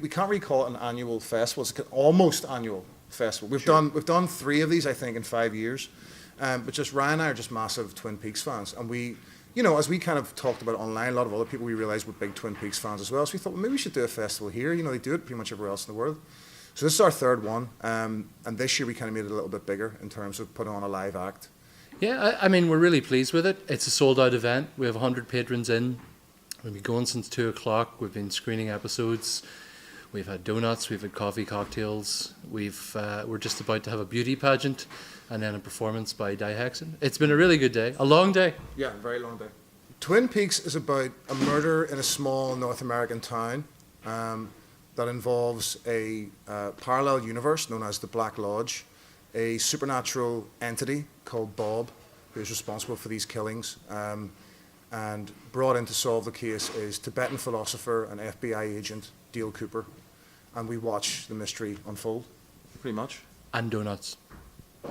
we can't really call it an annual festival. It's an almost annual festival. We've done 3 of these, I think, in 5 years. But just Ryan and I are just massive Twin Peaks fans, and we, as we kind of talked about online, a lot of other people we realised were big Twin Peaks fans as well. So we thought, well, maybe we should do a festival here. They do it pretty much everywhere else in the world. So this is our 3rd one, and this year we kind of made it a little bit bigger in terms of putting on a live act. Yeah, I mean, we're really pleased with it. It's a sold-out event. We have 100 patrons in. We've been going since 2 o'clock. We've been screening episodes. We've had donuts. We've had coffee, cocktails. We're just about to have a beauty pageant, and then a performance by Dihexen. It's been a really good day. A long day. Yeah, very long day. Twin Peaks is about a murder in a small North American town that involves a parallel universe known as the Black Lodge, a supernatural entity called Bob, who is responsible for these killings. And brought in to solve the case is Tibetan philosopher and FBI agent Dale Cooper. And we watch the mystery unfold, pretty much. And donuts.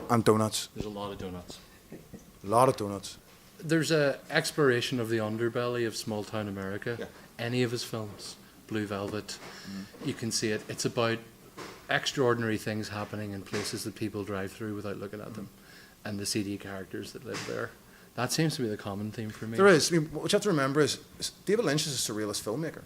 And donuts. There's a lot of donuts. A lot of donuts. There's a exploration of the underbelly of small town America. Yeah. Any of his films, Blue Velvet, you can see it. It's about extraordinary things happening in places that people drive through without looking at them, and the seedy characters that live there. That seems to be the common theme for me. There is. I mean, what you have to remember is David Lynch is a surrealist filmmaker.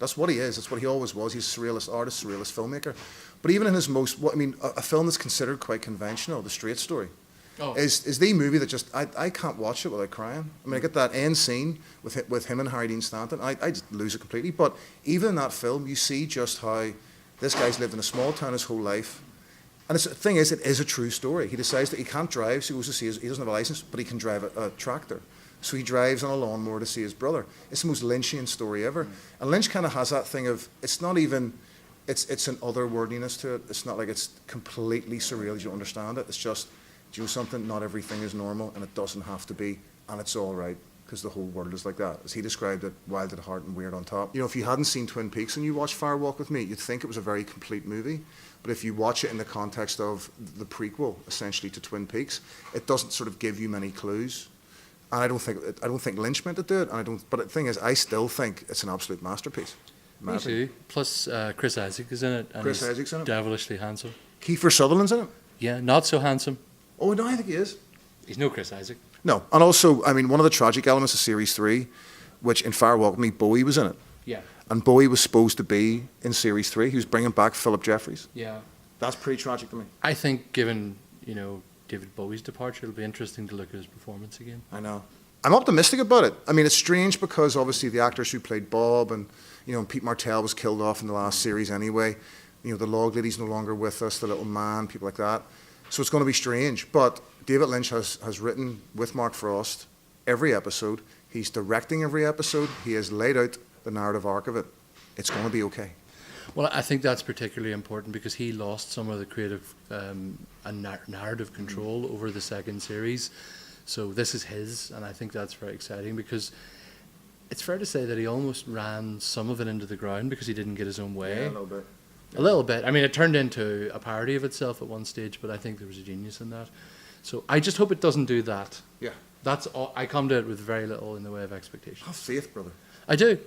That's what he is. That's what he always was. He's a surrealist artist, surrealist filmmaker. But even in his most, a film that's considered quite conventional, The Straight Story, is the movie that just, I can't watch it without crying. I mean, I get that end scene with him and Harry Dean Stanton, I just lose it completely. But even in that film, you see just how this guy's lived in a small town his whole life. And the thing is, it is a true story. He decides that he can't drive, so he goes to see he doesn't have a license, but he can drive a tractor. So he drives on a lawnmower to see his brother. It's the most Lynchian story ever. And Lynch kind of has that thing of, it's not even, it's an otherworldliness to it. It's not like it's completely surreal, you don't understand it. It's just, do you know something? Not everything is normal, and it doesn't have to be, and it's all right, because the whole world is like that. As he described it, wild at heart and weird on top. If you hadn't seen Twin Peaks and you watched Fire Walk with Me, you'd think it was a very complete movie. But if you watch it in the context of the prequel, essentially, to Twin Peaks, it doesn't sort of give you many clues. And I don't think Lynch meant to do it. But the thing is, I still think it's an absolute masterpiece. Me too. Plus, Chris Isaac is in it. And Chris Isaac's in it. Devilishly handsome. Kiefer Sutherland's in it. Yeah, not so handsome. Oh no, I think he is. He's no Chris Isaac. No, and also, I mean, one of the tragic elements of Series 3, which in Fire Walk with Me, Bowie was in it. Yeah. And Bowie was supposed to be in Series 3. He was bringing back Philip Jeffries. Yeah. That's pretty tragic to me. I think, given, David Bowie's departure, it'll be interesting to look at his performance again. I know. I'm optimistic about it. I mean, it's strange because obviously the actors who played Bob and, Pete Martell was killed off in the last series anyway. The log lady's no longer with us, the little man, people like that. So it's going to be strange. But David Lynch has written with Mark Frost every episode. He's directing every episode. He has laid out the narrative arc of it. It's going to be okay. Well, I think that's particularly important because he lost some of the creative narrative control over the second series. So this is his, and I think that's very exciting because it's fair to say that he almost ran some of it into the ground because he didn't get his own way. Yeah, a little bit. A little bit. I mean, it turned into a parody of itself at one stage, but I think there was a genius in that. So I just hope it doesn't do that. Yeah. That's all. I come to it with very little in the way of expectation. Have faith, brother. I do.